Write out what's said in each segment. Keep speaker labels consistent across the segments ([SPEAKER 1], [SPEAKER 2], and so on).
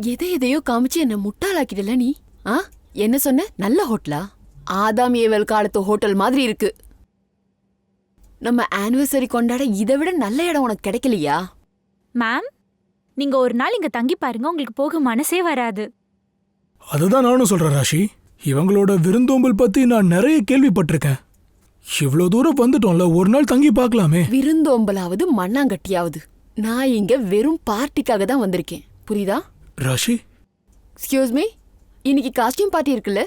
[SPEAKER 1] எதையோ காமிச்சு என்ன முட்டாளாக்கிடல நீ. என்ன சொன்ன? நல்ல ஹோட்டலா? ஆதாம் ஏவல் காலத்து ஹோட்டல் மாதிரி இருக்கு. நம்ம ஆனிவர்சரி கொண்டாட இதை விட நல்ல இடம் உனக்கு கிடைக்கலையா?
[SPEAKER 2] மேம், நீங்க ஒரு நாள் இங்க தங்கி பாருங்க, உங்களுக்கு போக மனசே வராது.
[SPEAKER 3] அதுதான் நானும் சொல்றேன் ராஷி. இவங்களோட விருந்தோம்பல் பத்தி நான் நிறைய கேள்விப்பட்டிருக்கேன். இவ்வளவு தூரம் வந்துட்டோம்ல, ஒரு நாள் தங்கி பார்க்கலாமே.
[SPEAKER 1] விருந்தோம்பலாவது மண்ணாங்கட்டியாவது, நான் இங்க வெறும் பார்ட்டிக்காக தான் வந்திருக்கேன், புரியுதா?
[SPEAKER 3] ராஷி,
[SPEAKER 1] எக்ஸ்கியூஸ் மீ, இன்னைக்கு காஸ்டியூம் பார்ட்டி இருக்குல்ல?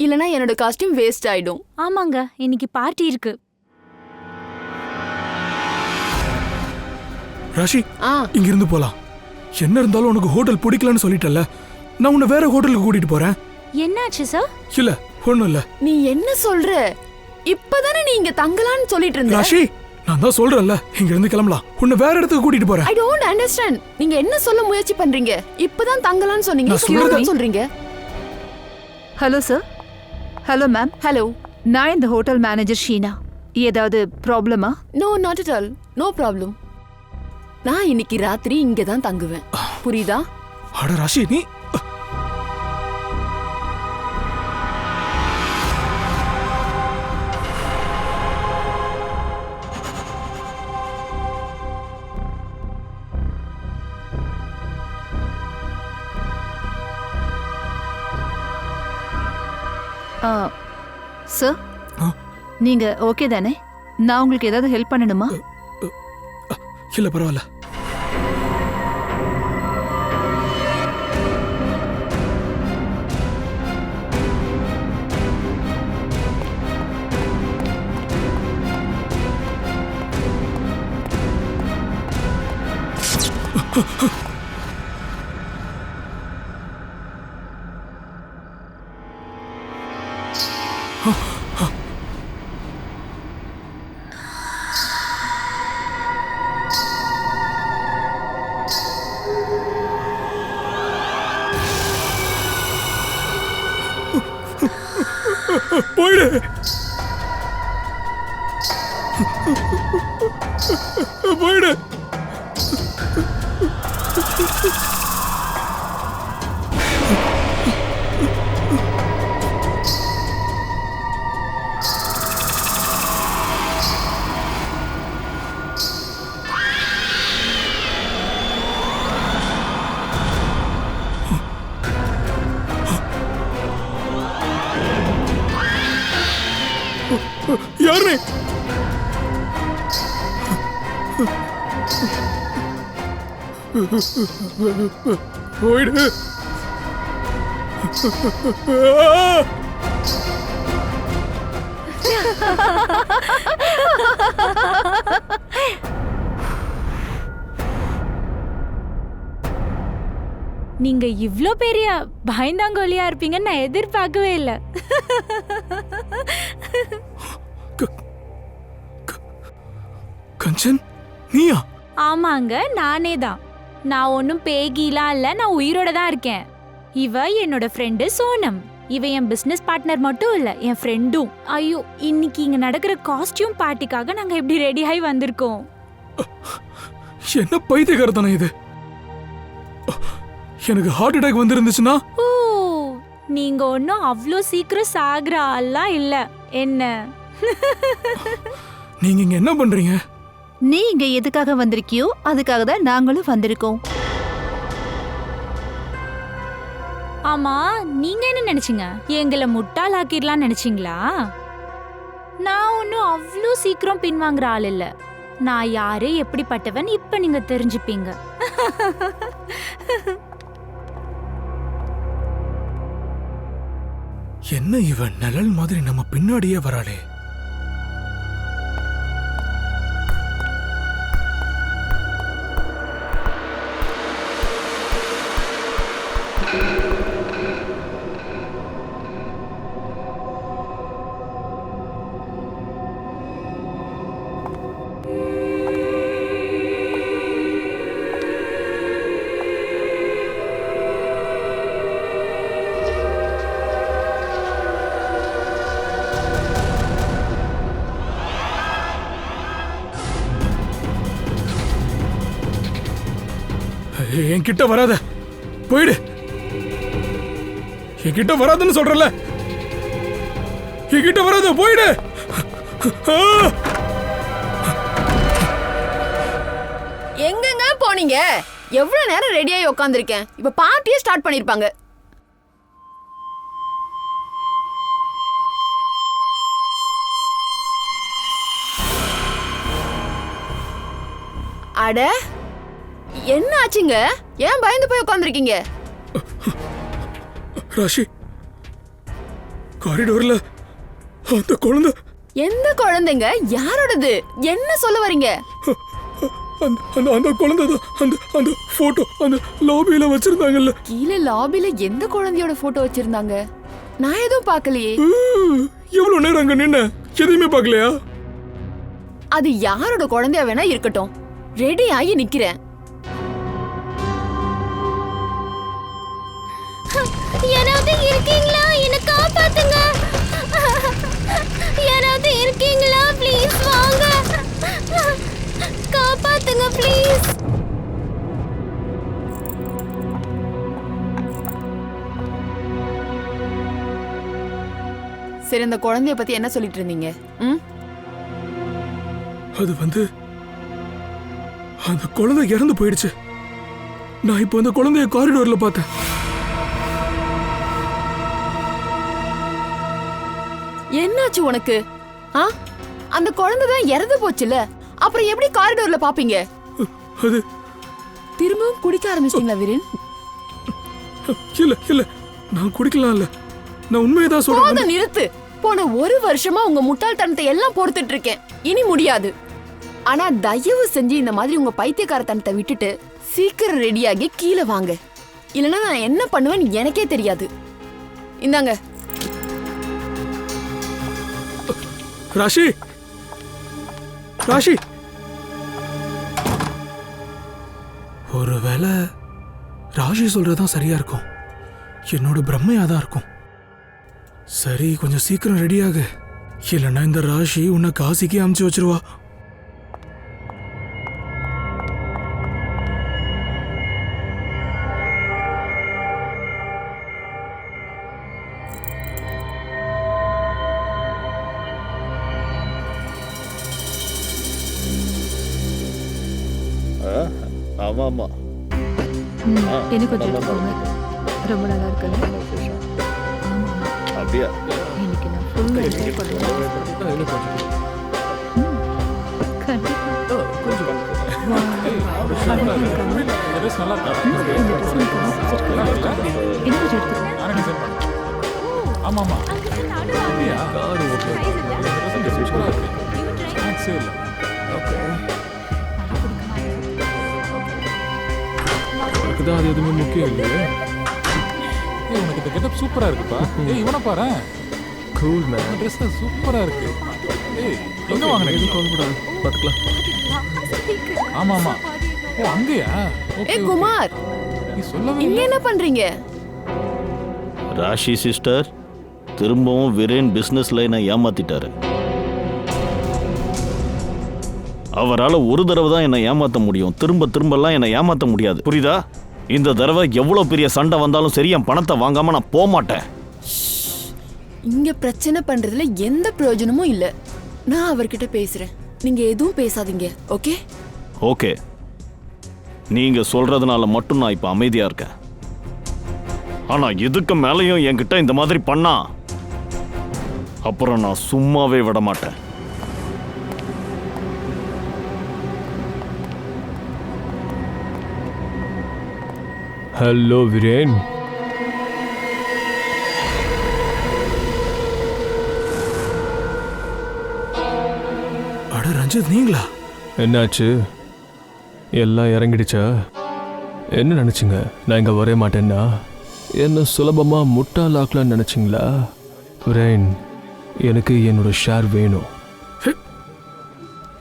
[SPEAKER 1] இல்லனா என்னோட காஸ்டியூம் வேஸ்ட் ஆயிடும்.
[SPEAKER 2] ஆமாங்க, இன்னைக்கு பார்ட்டி இருக்கு.
[SPEAKER 3] ராஷி, இங்க இருந்து போலாம். என்ன இருந்தாலும் உனக்கு ஹோட்டல் பிடிக்கலன்னு சொல்லிட்டல, நான் உன்னை வேற ஹோட்டலுக்கு கூட்டிட்டு போறேன்.
[SPEAKER 2] என்னாச்சு சார்?
[SPEAKER 3] இல்ல, ஒண்ணும் இல்ல.
[SPEAKER 1] நீ என்ன சொல்ற? இப்பதானே நீ இங்க தங்கலான்னு சொல்லிட்டு இருந்த.
[SPEAKER 3] ராஷி, நான் தான் சொல்றேன்ல, இங்க இருந்து கிளம்பலாம். உன்னை வேற இடத்துக்கு கூட்டிட்டு போறேன்.
[SPEAKER 1] I don't understand. நீங்க என்ன சொல்ல முயற்சி பண்றீங்க? இப்பதான் தங்கலான்னு சொன்னீங்க, இப்ப சொல்றீங்க.
[SPEAKER 4] Hello sir. Hello ma'am.
[SPEAKER 1] Hello,
[SPEAKER 4] நான் இந்த ஹோட்டல் மேனேஜர் ஷீனா. ஏதாவது ப்ராப்ளமா?
[SPEAKER 1] No, not at all, no problem. நான் இன்னைக்கு ராத்திரி இங்க தான் தங்குவேன், புரியுதா?
[SPEAKER 3] அட ராஷி, நீ
[SPEAKER 4] சார், நீங்க ஓகே தானே? நான் உங்களுக்கு ஏதாவது ஹெல்ப் பண்ணணுமா?
[SPEAKER 3] இல்ல, பரவாயில்ல. போயிடு, போயிடு. யாரு? போயிடு.
[SPEAKER 2] நீங்க இவ்ளோ பெரிய பயந்தாங்கோலியா இருப்பீங்கன்னு நான் எதிர்பார்க்கவே இல்லை.
[SPEAKER 3] கஞ்சன், நீயா?
[SPEAKER 2] ஆமாங்க, நானே தான். நான் ஒன்னும் பேகிலாம் இல்ல, நான் உயிரோட தான் இருக்கேன். இவ என்னோட ஃப்ரெண்டு சோனம். இவ என் பிசினஸ் பார்ட்னர் மட்டும் இல்ல, என் ஃப்ரெண்டும். ஐயோ, இன்னைக்கு இங்க நடக்கிற காஸ்டியூம் பார்ட்டிக்காக நாங்க இப்படி ரெடி ஆகி வந்திருக்கோம்.
[SPEAKER 3] என்ன பைத்தியக்காரத்தனம் இது? எனக்கு ஹார்ட் அட்டாக் வந்திருந்துச்சுன்னா?
[SPEAKER 2] ஓ, நீங்க ஒன்னும் அவ்ளோ சீக்கிரம் சாகுற ஆள்லாம் இல்ல என்ன?
[SPEAKER 3] நீங்க இங்க என்ன பண்றீங்க?
[SPEAKER 4] நீ இங்க எதுக்காக வந்திருக்கியோ அதுக்காக தான் நாங்களும் வந்திருக்கோம்.
[SPEAKER 2] ஆமா, நீங்க என்ன நினைச்சீங்க? எங்களை முட்டாளாக்கிடலாம் நினைச்சீங்களா? நான் ஒன்னும் அவ்ளோ சீக்கிரம் பின்வாங்குற ஆள் இல்ல. நான் யாரு, எப்படிப்பட்டவன் இப்ப நீங்க தெரிஞ்சுப்பீங்க.
[SPEAKER 3] என்ன இவன் நிழல் மாதிரி நம்ம பின்னாடியே வராளே? என்கிட்ட வராத, போயிடு. என்கிட்ட வராதுன்னு சொல்றல, என்கிட்ட வராத, போயிடு.
[SPEAKER 1] எங்கங்க போனீங்க? எவ்வளவு நேரம் ரெடியாகி உட்காந்துருக்கேன். இப்ப பார்ட்டியே ஸ்டார்ட் பண்ணிருப்பாங்க. அட, என்ன ஆச்சுங்க? ஏன் பயந்து போய் உட்காந்துருக்கீங்க?
[SPEAKER 3] ராஷி, காரிடோர்ல அந்த குழந்தை.
[SPEAKER 1] எந்த குழந்தைங்க? யாரோடது? என்ன சொல்ல வரீங்க?
[SPEAKER 3] அந்த குழந்தை தான். அந்த போட்டோ அந்த லாபியில வச்சிருந்தாங்கல்ல.
[SPEAKER 1] கீழே லாபில எந்த குழந்தையோட போட்டோ வச்சிருந்தாங்க? நான் எதுவும் பார்க்கலையே.
[SPEAKER 3] எவ்வளவு நேரம் அங்க நின்ன, எதையுமே பார்க்கலையா?
[SPEAKER 1] அது யாரோட குழந்தையா வேணா இருக்கட்டும், ரெடி ஆகி நிக்கிறேன்.
[SPEAKER 5] யாராவது இருக்கீங்களா? என்ன காப்பாத்துங்க. யாராவது இருக்கீங்களா? ப்ளீஸ் வாங்க, காப்பாத்துங்க ப்ளீஸ்.
[SPEAKER 1] சரி, அந்த குழந்தைய பத்தி என்ன சொல்லிட்டு இருந்தீங்க?
[SPEAKER 3] அது அந்த குழந்தை இறந்து போயிடுச்சு. நான் இப்போ அந்த குழந்தைய காரிடோர்ல பார்த்தேன்.
[SPEAKER 1] என்னாச்சு உனக்கு? அந்த குழந்தை தான் இறந்து போச்சுல, அப்புறம் எப்படி காரிடோர்ல பாப்பீங்க?
[SPEAKER 3] அது
[SPEAKER 1] திரும்பவும் குடிக்க ஆரம்பிச்சிட்டீங்களா வீரன்?
[SPEAKER 3] இல்ல, நான் குடிக்கலாம் இல்ல, நான் உண்மையதான் சொல்றேன்.
[SPEAKER 1] நிறுத்து. போன ஒரு வருஷமா உங்க முட்டாள்தனத்தை எல்லாம் பொறுத்துட்டு இருக்கேன். இனி முடியாது. ஆனா தயவு செஞ்சு இந்த மாதிரி உங்க பைத்தியக்காரத்தனத்தை விட்டுட்டு சீக்கிரம் ரெடியாகி கீழே வாங்க. இல்லைன்னா நான் என்ன பண்ணுவேன்னு எனக்கே தெரியாது. இந்தாங்க.
[SPEAKER 3] ராஷி, ஒருவேளை ராஷி சொல்றதுதான் சரியா இருக்கும். என்னோட பிரம்மையா தான் இருக்கும். சரி, கொஞ்சம் சீக்கிரம் ரெடியாகு, இல்லைன்னா இந்த ராஷி உன்னை காசிக்கு அமுச்சு வச்சிருவா.
[SPEAKER 6] ஆமாமா,
[SPEAKER 4] எனக்கு கொஞ்சம் எடுத்துக்கோங்க. ரொம்ப நல்லா இருக்குல்ல?
[SPEAKER 6] அப்படியா?
[SPEAKER 4] இன்னைக்கு நான் ஃபுல் என்ஜாய் பண்ணுவேன்.
[SPEAKER 7] அதுதான் அது எதுவுமே முக்கியம் இல்லையே. உனக்கு இந்த கெட்டப் சூப்பரா இருக்குப்பா. இவனை பாரு, கூல் மேன். ட்ரெஸ் சூப்பரா இருக்கு. எங்க வாங்கின? எதுவும் சொல்லக்கூடாது, பார்த்துக்கலாம். ஆமா. ஓ, அங்கயா?
[SPEAKER 1] குமார்,
[SPEAKER 7] நீ சொல்லவே
[SPEAKER 1] இங்க என்ன பண்றீங்க?
[SPEAKER 6] ராஷி சிஸ்டர் திரும்பவும் வீரேன் பிசினஸ் லைனை ஏமாத்திட்டாரு. அவரால் ஒரு தடவை தான் என்னை ஏமாற்ற முடியும், திரும்பலாம் என்னை ஏமாற்ற முடியாது, புரியுதா? இந்த தடவை எவ்வளோ பெரிய சண்டை வந்தாலும் சரி, என் பணத்தை வாங்காம நான் போக மாட்டேன்.
[SPEAKER 1] இங்க பிரச்சனை பண்றதுல எந்த பிரயோஜனமும் இல்ல. நான் அவர்கிட்ட பேசுறேன், நீங்க எதுவும் பேசாதீங்க. ஓகே
[SPEAKER 6] ஓகே, நீங்க சொல்றதுனால மட்டும் நான் இப்ப அமைதியா இருக்கேன். ஆனா இதுக்கு மேலையும் என்கிட்ட இந்த மாதிரி பண்ணா அப்புறம் நான் சும்மாவே விட மாட்டேன்.
[SPEAKER 8] ஹலோ வீரேன்.
[SPEAKER 3] அட ரஞ்சித், நீங்களா?
[SPEAKER 8] என்னாச்சு? எல்லாம் இறங்கிடுச்சா? என்ன நினச்சிங்க, நான் இங்கே வரவே மாட்டேன்னா? என்ன சுலபமாக முட்டாளாக்கலான்னு நினச்சிங்களா? வீரேன், எனக்கு என்னோட ஷேர் வேணும்.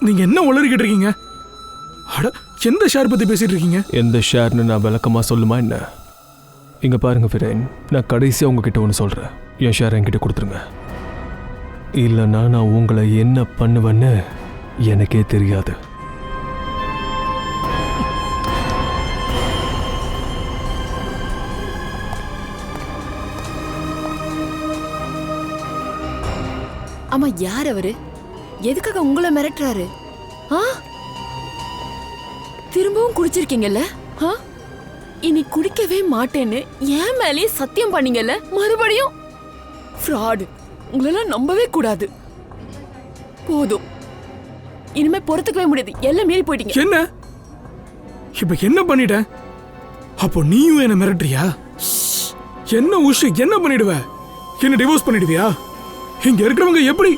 [SPEAKER 3] நீங்க என்ன உளறிக்கிட்டு இருக்கீங்க? அட, எந்த ஷேர் பத்தி பேசிட்டு இருக்கீங்க?
[SPEAKER 8] எந்த ஷேர்னு நான் விளக்கமாக சொல்லுமா என்ன? இங்கே பாருங்க வீரேன், நான் கடைசியாக உங்ககிட்ட ஒன்று சொல்கிறேன். என் ஷேர் என்கிட்ட கொடுத்துருங்க, இல்லைன்னா நான் உங்களை என்ன பண்ணுவேன்னு எனக்கே தெரியாது.
[SPEAKER 1] ஆமா யார் அவரு? எதுக்காக உங்களை மிரட்டுறாரு? ஆ? திரும்பவும் குடிச்சிருக்கீங்கல்ல? ஆ? இனி குடிக்கவே மாட்டேன்னு என் மேலேயே சத்தியம் பண்ணீங்கல்ல? மறுபடியும் ஃப்ராடு. உங்களெல்லாம் நம்பவே கூடாது. போதும், இனிமே பொறுத்துக்கவே முடியாது. எல்லாம் மீறி போயிட்டீங்க.
[SPEAKER 3] என்ன இப்ப என்ன பண்ணிட்ட? அப்போ நீயும் என்ன மிரட்டுறியா? என்ன உஷு, என்ன பண்ணிடுவ? என்ன டிவோர்ஸ் பண்ணிடுவியா? இங்க இருக்கிறவங்க எப்படி?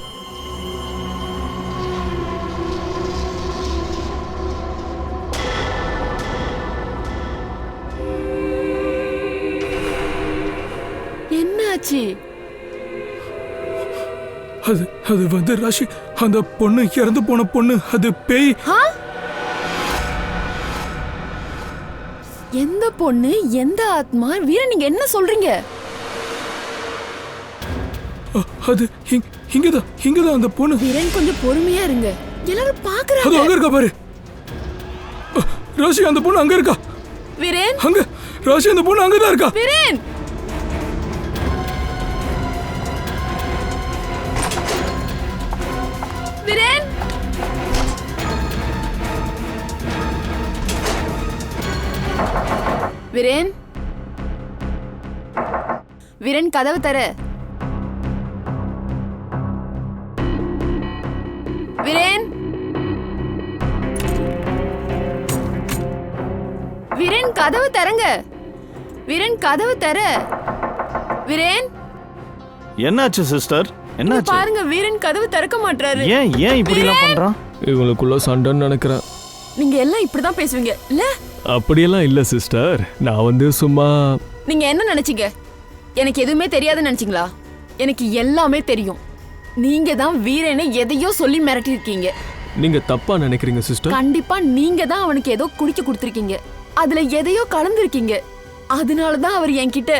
[SPEAKER 1] என்னாச்சு?
[SPEAKER 3] அது வந்து ராஷி, அந்த பொண்ணு இறந்து போன பொண்ணு, அது பேய்.
[SPEAKER 1] எந்த பொண்ணு, எந்த ஆத்மா? வீரன், நீங்க என்ன சொல்றீங்க?
[SPEAKER 3] அது இங்கதான் அந்த பொண்ணு.
[SPEAKER 1] வீரன், கொஞ்சம் பொறுமையா இருங்க. எல்லாரும்
[SPEAKER 3] அது
[SPEAKER 1] பாக்குறாங்க.
[SPEAKER 3] அங்க இருக்கா பாரு. ராஷி, அந்த பொண்ணு அங்க இருக்கா.
[SPEAKER 1] வீரன்,
[SPEAKER 3] அங்க ராஷி, அந்த பொண்ணு அங்கதான் இருக்கா.
[SPEAKER 1] வீரன், வீரன், வீரன், வீரன், கதவு தர. வீரன், வீரன், கதவு தரங்க. வீரன், கதவு தர. வீரன்,
[SPEAKER 6] என்னாச்சு சிஸ்டர்? என்னாச்சு?
[SPEAKER 1] பாருங்க, வீரன் கதவு திறக்க மாட்டாரு.
[SPEAKER 6] ஏன் இப்படி எல்லாம் பண்றான்?
[SPEAKER 8] இவங்களுக்குள்ள சண்டைன்னு நினைக்கிறேன்.
[SPEAKER 1] நீங்க எல்லாம் இப்படிதான் பேசுவீங்க இல்ல?
[SPEAKER 8] அப்படியெல்லாம் இல்ல சிஸ்டர், நான் வந்து சும்மா.
[SPEAKER 1] நீங்க என்ன நினைச்சீங்க? எனக்கு எதுவுமே தெரியாதுன்னு நினைச்சீங்களா? எனக்கு எல்லாமே தெரியும். நீங்க தான் வீரனை எதையோ சொல்லி மிரட்டி இருக்கீங்க.
[SPEAKER 8] நீங்க தப்பா நினைக்கிறீங்க சிஸ்டர்.
[SPEAKER 1] கண்டிப்பா நீங்க தான் அவனுக்கு ஏதோ குடிக்க கொடுத்திருக்கீங்க. அதுல எதையோ கலந்துருக்கீங்க. அதனாலதான் அவர் என்கிட்ட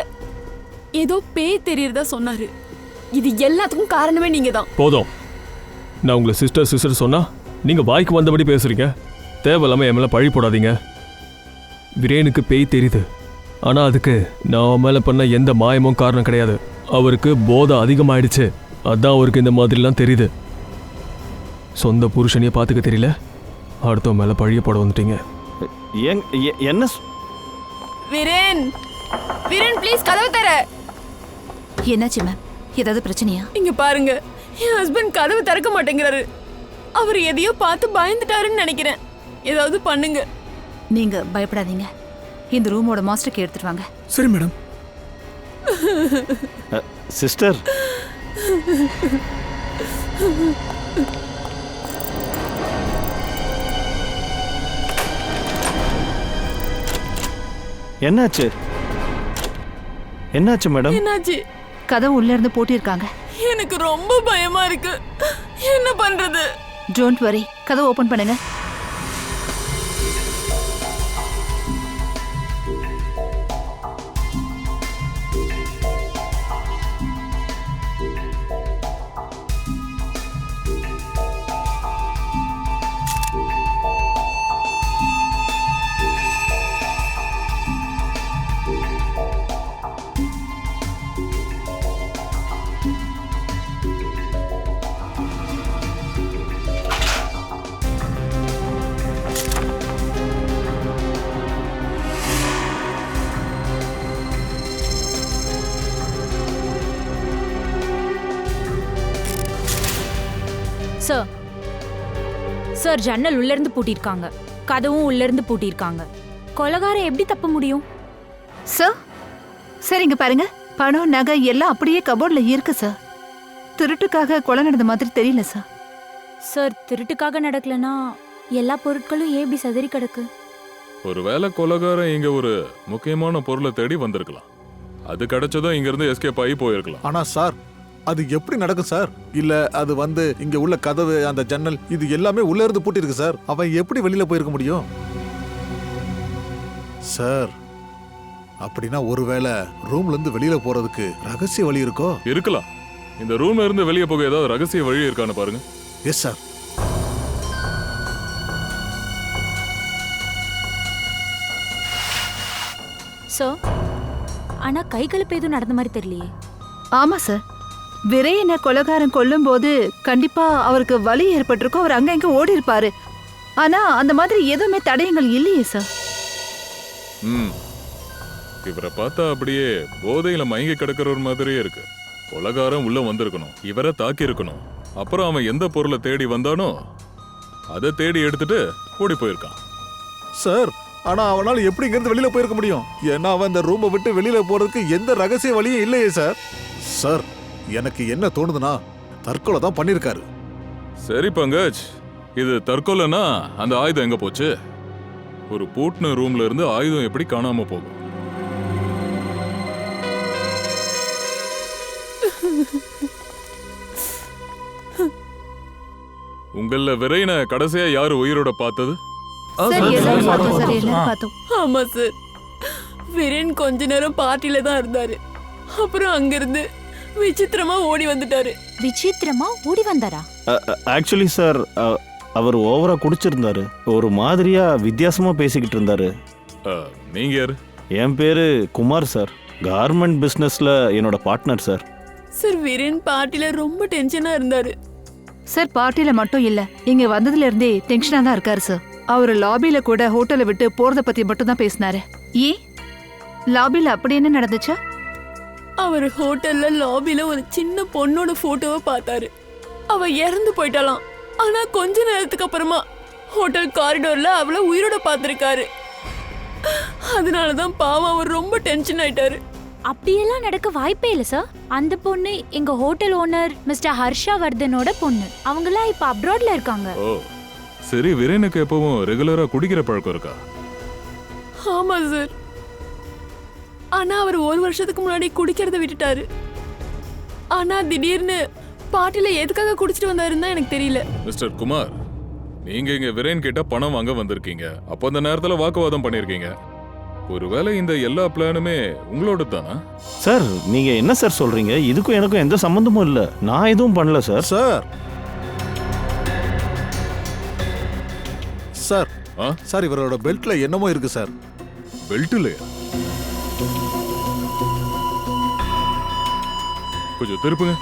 [SPEAKER 1] ஏதோ பேய் தெரியறதா சொன்னாரு. இது எல்லாத்துக்கும் காரணமே நீங்க தான்.
[SPEAKER 8] போதும், நான் உங்களை சிஸ்டர் சொன்னா நீங்க வாய்க்கு வந்தபடி பேசுறீங்க. தேவையில்லாம என் மேல பழி போடாதீங்க. வீரனுக்கு பேய் தெரியுது, ஆனா அதுக்கு நான் மேல பண்ண எந்த மாயமும் காரணம் கிடையாது. அவருக்கு போதை அதிகமாயிடுச்சு, அதான் அவருக்கு இந்த மாதிரிலாம் தெரியுது. சொந்த புருஷனையே பார்த்துக்க தெரியல, அடுத்த மேல பழிய போட வந்துட்டீங்க.
[SPEAKER 6] என்ன?
[SPEAKER 1] வீரன், வீரன் ப்ளீஸ் கதவு தர.
[SPEAKER 4] என்னாச்சு மேம்? ஏதாவது பிரச்சனையா?
[SPEAKER 1] இங்க பாருங்க, என் ஹஸ்பண்ட் கதவு திறக்க மாட்டேங்கிறாரு. அவர் எதையோ பார்த்து பயந்துட்டாருன்னு நினைக்கிறேன். ஏதாவது பண்ணுங்க.
[SPEAKER 4] நீங்க பயப்படாதீங்க, இந்த ரூமோட மாஸ்டருக்கு எடுத்துட்டு வாங்க.
[SPEAKER 3] சரி மேடம்.
[SPEAKER 6] சிஸ்டர், என்னாச்சு? என்னாச்சு மேடம்?
[SPEAKER 1] என்னாச்சு?
[SPEAKER 4] கதவு உள்ள இருந்து போட்டிருக்காங்க.
[SPEAKER 1] எனக்கு ரொம்ப பயமா இருக்கு. என்ன பண்றது?
[SPEAKER 4] டோன்ட் வரி, கதவு ஓபன் பண்ணுங்க.
[SPEAKER 2] சார், சார், ஜன்னல் உள்ள இருந்து பூட்டிருக்காங்க, கதவும் உள்ள இருந்து பூட்டிருக்காங்க. கொலைகாரன் எப்படி தப்ப முடியும்?
[SPEAKER 4] சார், சரிங்க பாருங்க, பணம் நகை எல்லாம் அப்படியே கபோர்ட்ல இருக்கு சார். திருட்டுக்காக கொலை நடந்த மாதிரி தெரியல சார்.
[SPEAKER 2] சார், திருட்டுக்காக நடக்கலனா எல்லா பொருட்களும் ஏன் இப்படி சதறி கிடக்கு?
[SPEAKER 7] ஒருவேளை கொலைகாரன் இங்க ஒரு முக்கியமான பொருளை தேடி வந்திருக்கலாம். அது கிடைச்சதும் இங்க இருந்து எஸ்கேப் ஆகி போயிருக்கலாம்.
[SPEAKER 9] ஆனா சார், அது எப்படி நடக்கும் சார்? இல்ல அது வந்து இங்க உள்ள கதவு, அந்த ஜன்னல், இது எல்லாமே உள்ள இருந்து பூட்டி இருக்கு சார். அவன் எப்படி வெளியில போயிருக்க முடியும் சார்? அப்படின்னா ஒருவேளை ரூம்ல இருந்து வெளியில போறதுக்கு ரகசிய வழி இருக்கோ?
[SPEAKER 7] இருக்கலாம். இந்த ரூம்ல இருந்து வெளியே போக ஏதாவது ரகசிய வழி இருக்கான்னு பாருங்க.
[SPEAKER 9] Yes sir.
[SPEAKER 2] சார், ஆனா கை கலப்பு எதுவும் நடந்த மாதிரி தெரியலையே.
[SPEAKER 4] ஆமா சார், விரையனை கொலைகாரன் கொல்லும் போது கண்டிப்பா அவருக்கு வலி ஏற்பட்டிருக்கும், அவர் அங்க இங்க ஓடி இருப்பாரு. ஆனா அந்த மாதிரி எதுவுமே தடயங்கள் இல்லையே சார்.
[SPEAKER 7] இவரை பார்த்தா அப்படியே போதையில மயங்கி கிடக்கிறவர் மாதிரியே இருக்கு. கொலைகாரன் உள்ள வந்திருக்கணும், இவரை தாக்கி இருக்கணும். அப்புறம் அவன் எந்த பொருளை தேடி வந்தானோ அதை தேடி எடுத்துட்டு ஓடி போயிருக்கான்.
[SPEAKER 9] சார் ஆனா அவனால எப்படி இங்கிருந்து வெளியில போயிருக்க முடியும்? ஏன்னா அவன் இந்த ரூமை விட்டு வெளியில போறதுக்கு எந்த ரகசிய வழியும் இல்லையே சார். சார் எனக்கு என்ன தோணுதுன்னா தற்கொலை தான் பண்ணிருக்காரு.
[SPEAKER 7] சரி பங்கஜ், இது தற்கொலைனா அந்த ஆயுதம் எங்க போச்சு? ஒரு பூட்டின ரூம்ல இருந்து ஆயுதம் எப்படி காணாம போகும்? உங்கள விரைன கடைசியா யாரு உயிரோட பார்த்தது?
[SPEAKER 4] சார் எல்லாரும் பார்த்தோம் சார், எல்லாரும் பார்த்தோம்.
[SPEAKER 1] ஆமா சார், விரேன் கொஞ்ச நேரம் பார்ட்டில தான் இருந்தாரு. அப்புறம் அங்கிருந்து விசித்திரமா ஓடி வந்துட்டாரு.
[SPEAKER 2] விசித்திரமா ஓடி வந்தாரா?
[SPEAKER 6] ஆக்சுவலி சார், அவர் ஓவரா குடிச்சிருந்தாரு. ஒரு மாதிரியா வித்தியாசமா பேசிக்கிட்டு இருந்தாரு.
[SPEAKER 7] நீங்க யாரு?
[SPEAKER 6] என் பேரு குமார் சார். கார்மெண்ட் பிசினஸ்ல என்னோட பார்ட்னர் சார்.
[SPEAKER 1] சார் விரேன் பார்ட்டில ரொம்ப டென்ஷனா இருந்தாரு.
[SPEAKER 4] சார் பார்ட்டில மட்டும் இல்ல, இங்க வந்ததுல இருந்தே டென்ஷனா தான் இருக்காரு சார். அவரு லாபியில கூட ஹோட்டலை விட்டு போறத பத்தி மட்டும் தான் பேசினாரு. ஏன் லாபியில அப்படி என்ன நடந்துச்சா?
[SPEAKER 1] அவர் ஹோட்டல்ல லாபில ஒரு சின்ன பொண்ணோட போட்டோவை பார்த்தாரு. அவ இறந்து போயிட்டாலாம். ஆனா கொஞ்ச நேரத்துக்கு அப்புறமா ஹோட்டல் காரிடோர்ல அவளை உயிரோட பார்த்திருக்காரு. அதனாலதான் பாவம் அவர் ரொம்ப டென்ஷன் ஆயிட்டாரு.
[SPEAKER 2] அப்படியெல்லாம் நடக்க வாய்ப்பே இல்ல சார். அந்த பொண்ணு எங்க ஹோட்டல் ஓனர் மிஸ்டர் ஹர்ஷா வர்தனோட பொண்ணு. அவங்கெல்லாம் இப்ப அப்ராட்ல இருக்காங்க.
[SPEAKER 7] ஓ சரி, விரேனுக்கு எப்பவும் ரெகுலரா குடிக்கிற பழக்கம் இருக்கா?
[SPEAKER 1] ஆமா சார், ஆனா அவர் ஒரு வருஷத்துக்கு முன்னாடி குடிக்கிறத விட்டுட்டாரு. ஆனா திடீர்னு பார்ட்டில எதுக்காக குடிச்சிட்டு வந்தாருன்னு தான் எனக்கு தெரியல.
[SPEAKER 7] மிஸ்டர் குமார், நீங்க இங்க விரேன் கிட்ட பணம் வாங்க வந்திருக்கீங்க. அப்போ அந்த நேரத்துல வாக்குவாதம் பண்ணிருக்கீங்க. ஒருவேளை இந்த எல்லா பிளானுமே உங்களோட தானா?
[SPEAKER 6] சார் நீங்க என்ன சார் சொல்றீங்க? இதுக்கும் எனக்கும் எந்த சம்பந்தமும் இல்ல. நான் எதுவும் பண்ணல சார்.
[SPEAKER 9] சார் சார் சார் இவரோட பெல்ட்ல என்னமோ இருக்கு சார்.
[SPEAKER 7] பெல்ட் இல்லையா? கொஞ்சம் திருப்புங்க.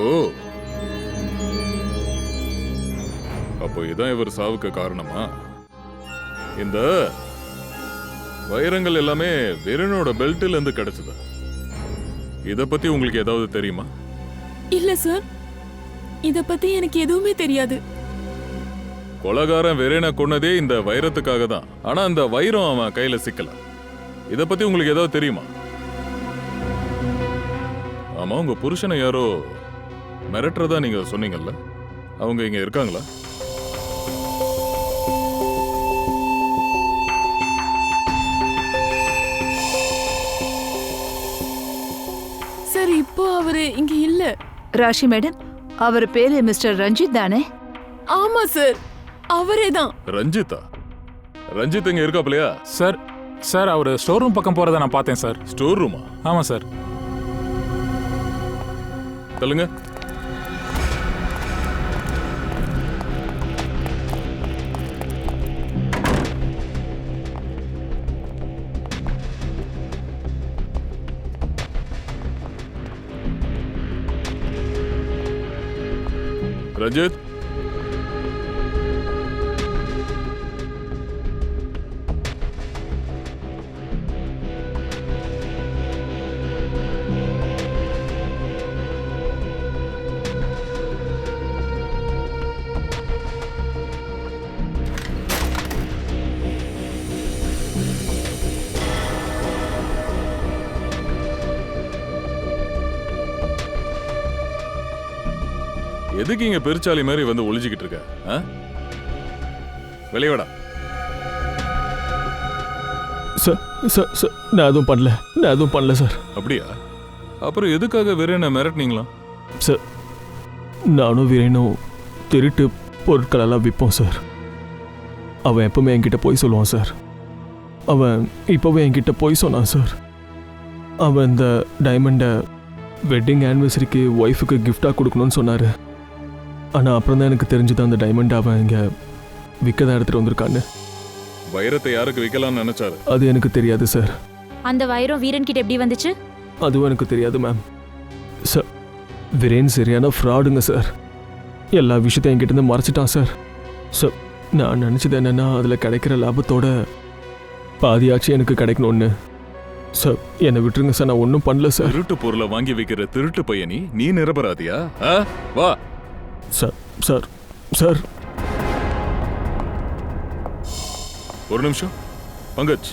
[SPEAKER 7] ஓ, அப்போ இதான் இவர் சாவுக்கு காரணமா? இந்த வைரங்கள் எல்லாமே விரனோட பெல்ட்ல இருந்து கிடைச்சது. இத பத்தி உங்களுக்கு ஏதாவது தெரியுமா?
[SPEAKER 1] இல்ல சார், இத பத்தி எனக்கு எதுவுமே தெரியாது.
[SPEAKER 7] கொலைகாரன் விரனை கொன்னதே இந்த வைரத்துக்காக தான். ஆனா அந்த வைரம் அவன் கையில சிக்கல. இத பத்தி உங்களுக்கு ஏதாவது தெரியுமா? ஆமா, உங்க புருஷனை யாரோ மிரட்டுறதா நீங்க சொன்னீங்கல்ல, அவங்க இங்க இருக்காங்களா?
[SPEAKER 1] சார் இப்போ அவரு இங்க இல்ல.
[SPEAKER 4] ராஷி மேடம், அவர் பேரு மிஸ்டர் ரஞ்சித் தானே?
[SPEAKER 1] ஆமா சார், அவரே தான்.
[SPEAKER 7] ரஞ்சிதா? ரஞ்சித் இங்க இருக்காப்லையா?
[SPEAKER 10] சார் சார் அவர் ஸ்டோர் ரூம் பக்கம் போறதை நான் பார்த்தேன் சார்.
[SPEAKER 7] ஸ்டோர் ரூமா?
[SPEAKER 10] ஆமா சார்.
[SPEAKER 7] சொல்லுங்க. ரஞ்சித், எதுக்கு இங்க பெருச்சாலி மாதிரி வந்து ஒளிஞ்சுக்கிட்டு இருக்க? வெளியவடா.
[SPEAKER 8] சார் சார் சார் நான் எதுவும் பண்ணல சார்.
[SPEAKER 7] அப்படியா? அப்புறம் எதுக்காக விரேனை மிரட்டினீங்களா?
[SPEAKER 8] சார் நானும் வீரனும் திருட்டு பொருட்களெல்லாம் விற்போம் சார். அவன் எப்பவுமே என்கிட்ட போய் சொல்லுவான் சார். அவன் இப்போவே என்கிட்ட போய் சொன்னான் சார். அவன் இந்த டைமண்டை வெட்டிங் ஆனிவர்சரிக்கு ஒய்ஃபுக்கு கிஃப்டாக கொடுக்கணும்னு சொன்னார். ஆனால் அப்புறம் தான் எனக்கு தெரிஞ்சது அந்த டைமண்ட் அவன் இங்கே விற்கதான் எடுத்துகிட்டு வந்திருக்கான்னு.
[SPEAKER 11] வைரத்தை யாருக்கு விற்கலாம்னு நினைச்சாரு?
[SPEAKER 8] அது எனக்கு தெரியாது சார்.
[SPEAKER 2] அந்த வைரம் வீரன் கிட்ட எப்படி வந்துச்சு?
[SPEAKER 8] அதுவும் எனக்கு தெரியாது மேம். சார் வீரேன் சரியான ஃப்ராடுங்க சார். எல்லா விஷயத்தையும் என்கிட்ட மறைச்சிட்டான் சார். சார் நான் நினச்சது என்னென்னா அதில் கிடைக்கிற லாபத்தோட பாதியாச்சு எனக்கு கிடைக்கணும்னு. சார் என்னை விட்டுருங்க சார், நான் ஒன்றும் பண்ணல சார்.
[SPEAKER 11] திருட்டு பொருளை வாங்கி வைக்கிற திருட்டு பையனி நீ நிரபராதியா? வா
[SPEAKER 8] சார். சார் சார்
[SPEAKER 11] ஒரு நிமிஷம். பங்கஜ்,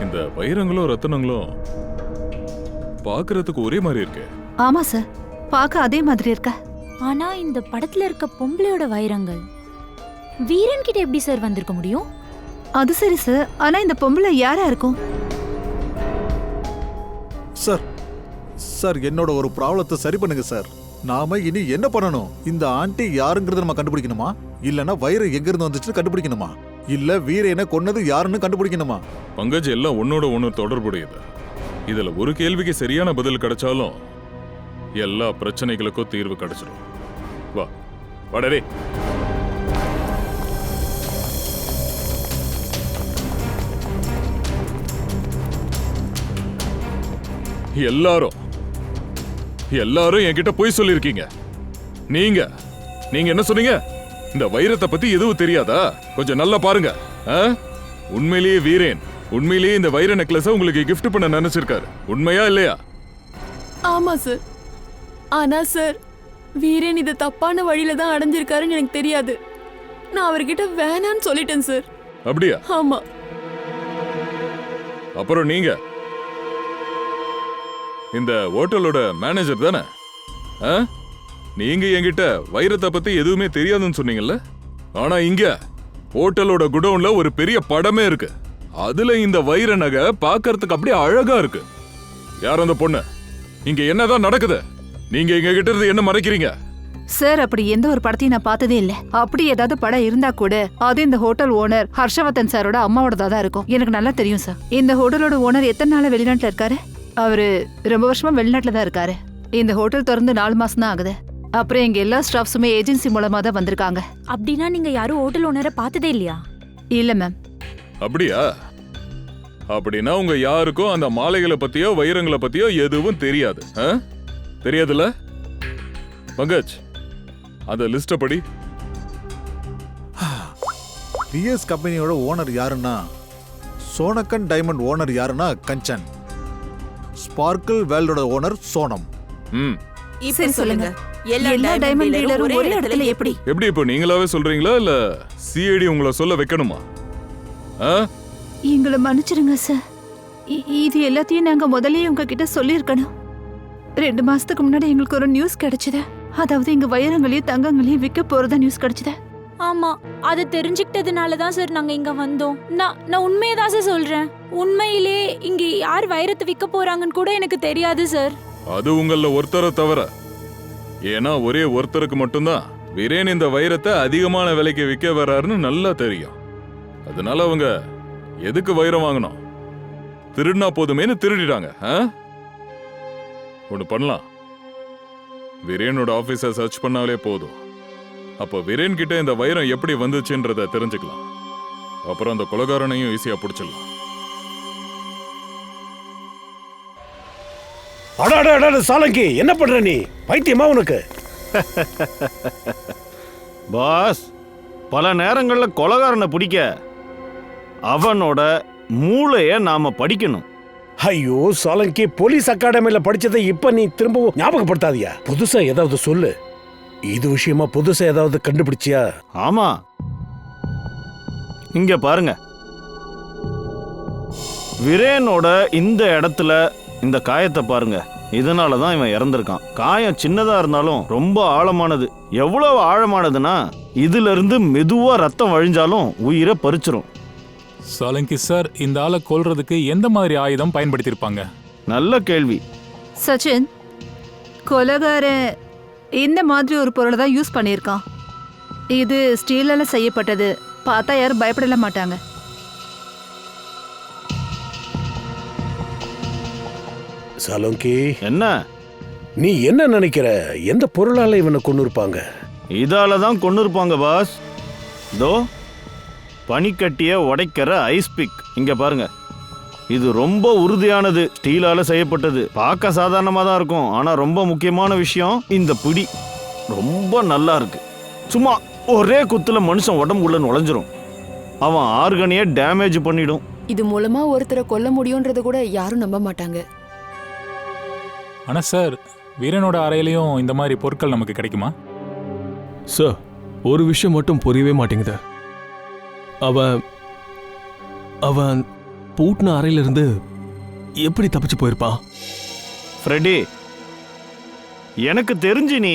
[SPEAKER 11] இந்த வைரங்களும் ரத்தனங்களும் பாக்குறதுக்கு ஒரே மாதிரி இருக்கு.
[SPEAKER 4] ஆமா சார், பார்க்க அதே மாதிரி இருக்க.
[SPEAKER 2] ஆனா இந்த படத்துல இருக்க பொம்பளையோட வைரங்கள் வீரன் கிட்ட எப்படி சார் வந்திருக்க முடியும்?
[SPEAKER 4] அது சரி சார், ஆனா இந்த பொம்பளை யாரா இருக்கும்?
[SPEAKER 9] சார் சார் என்னோட ஒரு ப்ராப்ளத்தை சரி பண்ணுங்க சார். நாம இனி என்ன பண்ணணும்? இந்த ஆண்டி யாருங்கிறத நம்ம கண்டுபிடிக்கணுமா, இல்லனா வைரம் எங்க இருந்து வந்துச்சுன்னு கண்டுபிடிக்கணுமா, இல்ல வீரனை கொன்னது யாருன்னு கண்டுபிடிக்கணுமா?
[SPEAKER 11] பங்கஜ், எல்லாம் ஒன்னோட ஒன்னு தொடர்புடையது. இதுல ஒரு கேள்விக்கு சரியான பதில் கிடைச்சாலும் எல்லா பிரச்சனைகளுக்கும் தீர்வு கிடைச்சிடும். வா வடரே. எல்லாரும் என்கிட்ட போய் சொல்லிருக்கீங்க. நீங்க என்ன சொன்னீங்க? இந்த வைரத்தை பத்தி எதுவும் தெரியாதா? கொஞ்சம் நல்லா பாருங்க. உண்மையிலேயே வீரேன் உண்மையிலேயே இந்த வைர நெக்லஸை உங்களுக்கு கிஃப்ட் பண்ண நினைச்சிருக்காரு. உண்மையா இல்லையா?
[SPEAKER 1] ஆமா சார். ஆனா சார், வீரன் இதை தப்பான வழியில தான் அடைஞ்சிருக்காருன்னு எனக்கு தெரியாது. நான் அவர்கிட்ட வேணான்னு சொல்லிட்டேன் சார்.
[SPEAKER 11] அப்படியா?
[SPEAKER 1] ஆமா.
[SPEAKER 11] அப்புறம் நீங்க இந்த ஹோட்டலோட மேனேஜர் தானே? நீங்க என்கிட்ட வைரத்தை பத்தி எதுவுமே தெரியாதுன்னு சொன்னீங்கல்ல. ஆனா இங்க ஹோட்டலோட குடோன்ல ஒரு பெரிய படமே இருக்கு. அதுல இந்த வைர நகை பார்க்கிறதுக்கு அப்படியே அழகா இருக்கு. யார் அந்த பொண்ணு? இங்க என்னதான் நடக்குது? நீங்க எங்க கிட்ட இருந்து என்ன மறைக்கிறீங்க?
[SPEAKER 4] சார், அப்படி எந்த ஒரு படத்தையும் நான் பார்த்ததே இல்ல. அப்படி ஏதாவது படம் இருந்தா கூட அது இந்த ஹோட்டல் ஓனர் ஹர்ஷவர்தன் சாரோட அம்மாவோடதா தான் இருக்கும். எனக்கு நல்லா தெரியும் சார். இந்த ஹோட்டலோட ஓனர் எத்தனை நாளா வெளிநாட்டுல இருக்காரு? அவரு ரொம்ப வருஷமா வெளிநாட்டுல தான் இருக்காரு. இந்த ஹோட்டல் திறந்து 4 மாசம் தான் ஆகுது. அப்புறம் எங்க எல்லா ஸ்டாஃப்ஸுமே ஏஜென்சி மூலமா தான் வந்திருக்காங்க.
[SPEAKER 2] அப்படின்னா நீங்க யாரும் ஹோட்டல் ஓனரை பார்த்ததே இல்லையா?
[SPEAKER 4] இல்ல மேம்.
[SPEAKER 11] அப்படியா? அப்படின்னா உங்க யாருக்கும் அந்த மாலைகளை பத்தியோ வைரங்களை பத்தியோ எதுவும் தெரியாது. தெரியாதுல்ல? பங்கஜ், அந்த லிஸ்ட படி.
[SPEAKER 9] பிஎஸ் கம்பெனியோட ஓனர் யாருன்னா சோனக்கன், டைமண்ட் ஓனர் யாருன்னா கஞ்சன், ஸ்பார்க்கிள் வேர்ல்டோட ஓனர் சோனம்.
[SPEAKER 4] சரி சொல்லுங்க, எல்லா டைமண்ட் டீலரும் ஒரே இடத்துல எப்படி?
[SPEAKER 11] இப்போ நீங்களாவே சொல்றீங்களா இல்ல சிஐடி உங்களை சொல்ல வைக்கணுமா?
[SPEAKER 4] எங்களை மன்னிச்சிருங்க சார். இது எல்லாத்தையும் நாங்க முதல்லயே உங்ககிட்ட சொல்லியிருக்கணும். 2 மாசத்துக்கு முன்னாடி எங்களுக்கு ஒரு நியூஸ் கிடைச்சது. அதாவது இங்க வைரங்களையும் தங்கங்களையும் விற்க போறதா நியூஸ் கிடைச்சது.
[SPEAKER 2] ஆமா, அது தெரிஞ்சுக்கிட்டதுனால தான் சார் நாங்க இங்க வந்தோம். நான் உண்மையை தான் சார் சொல்றேன். உண்மையிலே இங்க யார் வைரத்தை விற்க போறாங்கன்னு கூட எனக்கு தெரியாது சார்.
[SPEAKER 11] அது உங்கள ஒருத்தரை தவிர. ஏன்னா ஒரே ஒருத்தருக்கு மட்டும்தான் வீரேன் இந்த வைரத்தை அதிகமான விலைக்கு விற்க வர்றாருன்னு நல்லா தெரியும். அதனால அவங்க எதுக்கு வைரம் வாங்கணும்? திருடினா போதுமேனு திருடிட்டாங்க. ஒன்று பண்ணலாம், வீரேனோட ஆபீஸை சர்ச் பண்ணாலே போதும். அப்போ வீரேன் கிட்ட இந்த வைரம் எப்படி வந்துச்சுன்றத தெரிஞ்சுக்கலாம். அப்புறம் அந்த கொலைகாரனையும் ஈஸியா பிடிச்சிடலாம்.
[SPEAKER 12] அடாடா சாலங்கி, என்ன பண்ற நீ? பைத்தியமா உனக்கு?
[SPEAKER 6] பாஸ், பல நேரங்கள்ல கொலைகாரனை பிடிக்க அவனோட மூளைய நாம படிக்கணும்.
[SPEAKER 12] ஐயோ சாலங்கி, போலீஸ் அகாடமியில படிச்சதை இப்ப நீ திரும்பவும் ஞாபகப்படுத்தாதியா? புதுசா ஏதாவது சொல்லு. இது விஷயமா புதுசா ஏதாவது கண்டுபிடிச்சியா?
[SPEAKER 6] ஆமா, இங்க பாருங்க. வீரேனோட இந்த இடத்துல இந்த காயத்தை பாருங்க. இதனாலதான் இவன் இறந்திருக்கான். காயம் சின்னதா இருந்தாலும் ரொம்ப ஆழமானது. எவ்வளவு ஆழமானதுன்னா இதுல இருந்து மெதுவா ரத்தம் வழிஞ்சாலும் உயிரை பறிச்சிரும்.
[SPEAKER 10] சாலங்கி சார், இந்த ஆளை கொல்றதுக்கு எந்த மாதிரி ஆயுதம் பயன்படுத்தியிருப்பாங்க?
[SPEAKER 6] நல்ல கேள்வி.
[SPEAKER 4] சச்சின், கொலகாரன் இந்த மாதிரி ஒரு பொருளை தான் யூஸ் பண்ணியிருக்கான். இது ஸ்டீலால செய்யப்பட்டது. பார்த்தா யாரும் பயப்படல மாட்டாங்க.
[SPEAKER 12] சலோங்கி,
[SPEAKER 6] என்ன
[SPEAKER 12] நீ என்ன நினைக்கிற? எந்த பொருளால இவனை கொண்டு இருப்பாங்க?
[SPEAKER 6] இதால தான் கொண்டு இருப்பாங்க பாஸ். தோ பனிக்கட்டிய உடைக்கிற ஐஸ் பிக் இங்க பாருங்க. இது ரொம்ப உறுதியானது, ஸ்டீலால செய்யப்பட்டது. பார்க்க சாதாரணமா தான் இருக்கும், ஆனா ரொம்ப முக்கியமான விஷயம் இந்த பிடி ரொம்ப நல்லா இருக்கு. சும்மா ஒரே குத்துல மனுஷன் உடம்புக்குள்ள நுழைஞ்சிரும். அவன் ஆர்கனையே டேமேஜ் பண்ணிடும்.
[SPEAKER 1] இது மூலமா ஒருத்தரை கொல்ல முடியும்ன்றது கூட யாரும் நம்ப மாட்டாங்க.
[SPEAKER 10] ஆனா சார், வீரனோட அறையிலையும் இந்த மாதிரி பொருட்கள் நமக்கு கிடைக்குமா?
[SPEAKER 8] சார், ஒரு விஷயம் மட்டும் புரியவே மாட்டேங்குது. அவன் அவன் பூட்டின அறையிலிருந்து எப்படி தப்பிச்சு போயிருப்பான்?
[SPEAKER 6] ஃப்ரெடி, எனக்கு தெரிஞ்சு நீ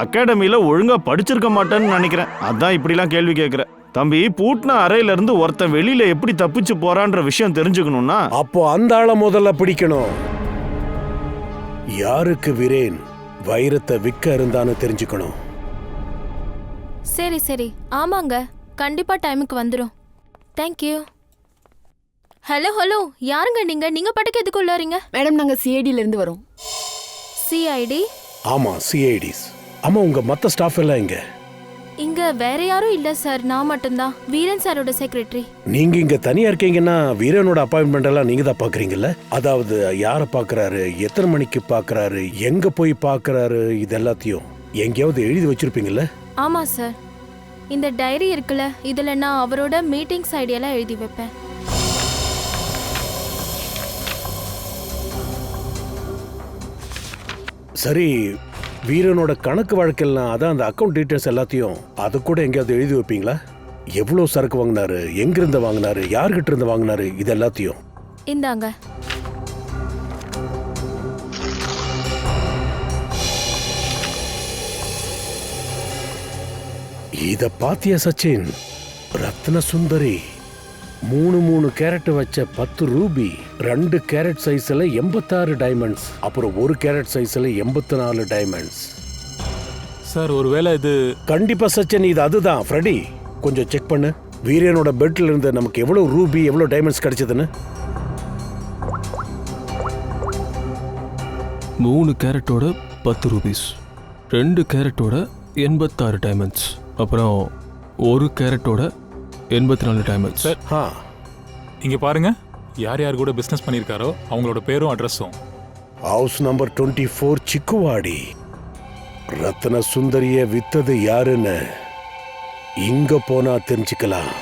[SPEAKER 6] அகாடமியில ஒழுங்கா படிச்சிருக்க மாட்டேன்னு நினைக்கிறேன். அதான் இப்படிலாம் கேள்வி கேட்கிற. தம்பி, பூட்டின அறையில இருந்து ஒருத்தன் வெளியில எப்படி தப்பிச்சு போறான்ற விஷயம் தெரிஞ்சுக்கணும்னா
[SPEAKER 12] அப்போ அந்த ஆளை முதல்ல பிடிக்கணும். யாருக்கு வீரேன் வைரத்தை விற்க இருந்தான்னு தெரிஞ்சுக்கணும்.
[SPEAKER 5] சரி சரி, ஆமாங்க, கண்டிப்பா டைமுக்கு வந்துடும். தேங்க்யூ. ஹலோ ஹலோ, யாருங்க நீங்க? நீங்க பாட்டுக்கு எதுக்கு உள்ளாரீங்க?
[SPEAKER 1] மேடம், நாங்க சிஐடில இருந்து வரோம்.
[SPEAKER 5] சிஐடி?
[SPEAKER 12] ஆமா, சிஐடிஸ். ஆமா, உங்க மத்த ஸ்டாஃப் எல்லாம் இங்க?
[SPEAKER 5] இங்க வேற யாரும் இல்ல சார், நான் மட்டும்தான். வீரன் சாரோட செக்ரட்டரி.
[SPEAKER 12] நீங்க இங்க தனியா இருக்கீங்கன்னா வீரனோட அப்பாயின்மெண்ட் எல்லாம் நீங்க தான் பாக்குறீங்கல்ல? அதாவது யாரை பாக்குறாரு, எத்தனை மணிக்கு பாக்குறாரு, எங்க போய் பாக்குறாரு, இது எல்லாத்தையும் எங்கேயாவது எழுதி வச்சிருப்பீங்கல்ல?
[SPEAKER 5] ஆமா சார், இந்த டைரி இருக்குல்ல, இதுல நான் அவரோட மீட்டிங்ஸ் ஐடியெல்லாம் எழுதி வைப்பேன்.
[SPEAKER 12] சரி, வீரனோட கணக்கு வழக்கெல்லாம், அதான் அந்த அக்கௌண்ட் டீட்டெயில்ஸ் எல்லாத்தையும் அது கூட எங்கேயாவது எழுதி வைப்பீங்களா? எவ்வளோ சரக்கு வாங்கினாரு, எங்கிருந்து வாங்கினாரு, யார்கிட்ட இருந்து வாங்கினாரு, இது எல்லாத்தையும்.
[SPEAKER 5] இந்தாங்க.
[SPEAKER 12] இத பாத்தியா சச்சின்? ரத்ன சுந்தரி 3 கேரட் வச்ச 10 ரூபி, 2 கேரட் சைஸ்ல 86 டைமண்ட்ஸ், அப்புறம் 1 கேரட் சைஸ்ல 84 டைமண்ட்ஸ்.
[SPEAKER 10] சார், ஒருவேளை இது...
[SPEAKER 12] கண்டிப்பா சச்சின், இது அதுதான். ஃப்ரெடி, கொஞ்சம் செக் பண்ணு. வீரனோட பெல்ட்ல இருந்து நமக்கு எவ்வளவு ரூபி, எவ்வளவு டைமண்ட்ஸ் கிடைச்சதுன்னு.
[SPEAKER 8] 3 கேரட்டோட 10 ரூபீஸ், 2 கேரட்டோட 86 டைமண்ட்ஸ், அப்புறம் 1 கேரட்டோட 84 டைமண்ட்ஸ்.
[SPEAKER 10] சார், இங்க பாருங்க, யார் யார் கூட பிசினஸ் பண்ணிருக்காரோ அவங்களோட பேரும் அட்ரஸும்.
[SPEAKER 12] House number 24 சிக்குவாடி. ரத்ன சுந்தரிய வித்தது யாருன்னு இங்க போனா தெரிஞ்சுக்கலாம்.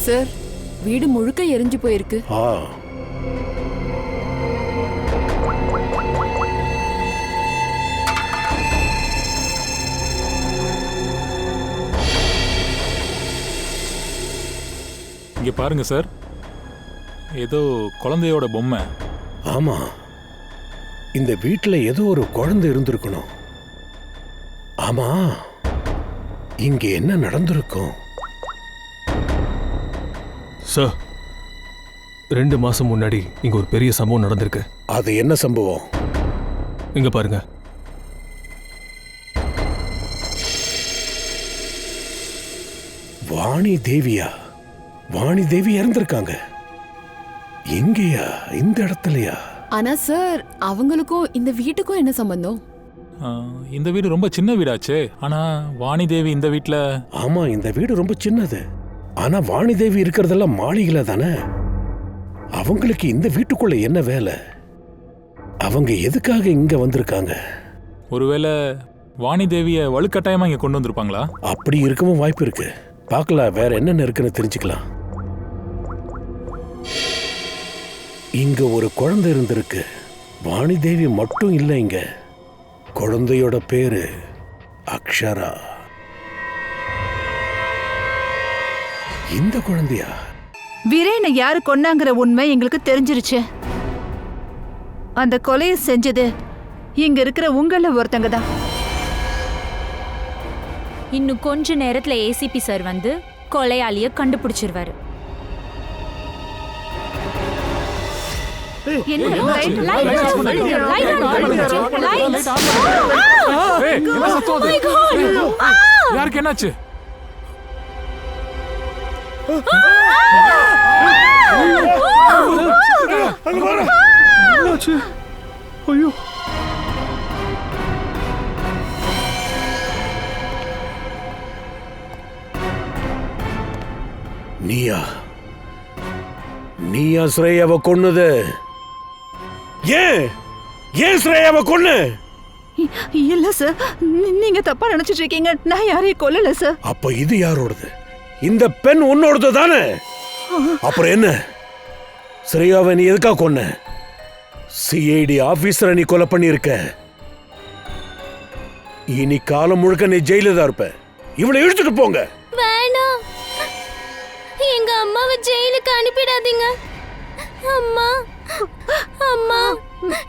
[SPEAKER 1] சார், வீடு முழுக்க எரிஞ்சு போயிருக்கு.
[SPEAKER 10] இங்க பாருங்க சார், ஏதோ குழந்தையோட பொம்மை.
[SPEAKER 12] ஆமா, இந்த வீட்டுல ஏதோ ஒரு குழந்தை இருந்திருக்கணும். ஆமா, இங்க என்ன நடந்திருக்கும்?
[SPEAKER 8] சார், 2 மாசம் முன்னாடி இங்க ஒரு பெரிய சம்பவம் நடந்திருக்கு.
[SPEAKER 12] அது என்ன சம்பவம்?
[SPEAKER 8] இங்க பாருங்க.
[SPEAKER 12] வாணி தேவியா? வாணி தேவி இறந்திருக்காங்க. எங்கேயா? இந்த இடத்துலயா?
[SPEAKER 1] ஆனா சார், அவங்களுக்கும் இந்த வீட்டுக்கும் என்ன சம்பந்தம்?
[SPEAKER 10] இந்த வீடு ரொம்ப சின்ன வீடாச்சே. ஆனா வாணி தேவி இந்த வீட்ல...
[SPEAKER 12] ஆமா, இந்த வீடு ரொம்ப சின்னது. ஆனா வாணி தேவி இருக்கிறதெல்லாம் மாளிகையில தானே. அவங்களுக்கு இந்த வீட்டுக்குள்ள என்ன வேலை? அவங்க எதுக்காக இங்க வந்திருக்காங்க?
[SPEAKER 10] ஒருவேளை வாணி தேவிய வலுக்கட்டாயமா இங்க கொண்டு வந்திருப்பாங்களா?
[SPEAKER 12] அப்படி இருக்கவும் வாய்ப்பு இருக்கு. பார்க்கலாம், வேற என்னென்ன இருக்குன்னு தெரிஞ்சுக்கலாம். இங்க ஒரு குழந்தை இருந்திருக்கு. வாணி தேவி மட்டும் இல்ல இங்க. குழந்தையோட பேரு அக்ஷரா. இந்த குழந்தையா?
[SPEAKER 4] வீரேனை யாரு கொன்னாங்கிற உண்மை எங்களுக்கு தெரிஞ்சிருச்சு. அந்த கொலையை செஞ்சது இங்க இருக்கிற உங்கள ஒருத்தங்க தான்.
[SPEAKER 2] இன்னும் கொஞ்ச நேரத்துல ஏசிபி சார் வந்து கொலையாளிய கண்டுபிடிச்சிருவாரு.
[SPEAKER 7] யாருக்கு என்னாச்சு?
[SPEAKER 8] ஐயோ,
[SPEAKER 12] நீயா ஸ்ரேயாவை கொன்னது? ஏன் ஸ்ரேயாவை கொன்னு?
[SPEAKER 4] இல்ல சார், நீங்க தப்பா நினைச்சிட்டு இருக்கீங்க. நான் யாரையும் கொல்லல சார்.
[SPEAKER 12] அப்ப இது யாரோடது? இந்த பெண் உன்னோடது தானே? அப்புறம் என்ன? ஸ்ரேயாவை நீ எதுக்கா கொன்ன? சிஐடி ஆபீசரை நீ கொலை பண்ணிருக்க. இனி காலம் முழுக்க நீ ஜெயில தான் இருப்ப. இவளை இழுத்துட்டு போங்க.
[SPEAKER 5] வேணாம், எங்க அம்மாவை ஜெயிலுக்கு அனுப்பிடாதீங்க. அம்மா அம்மா,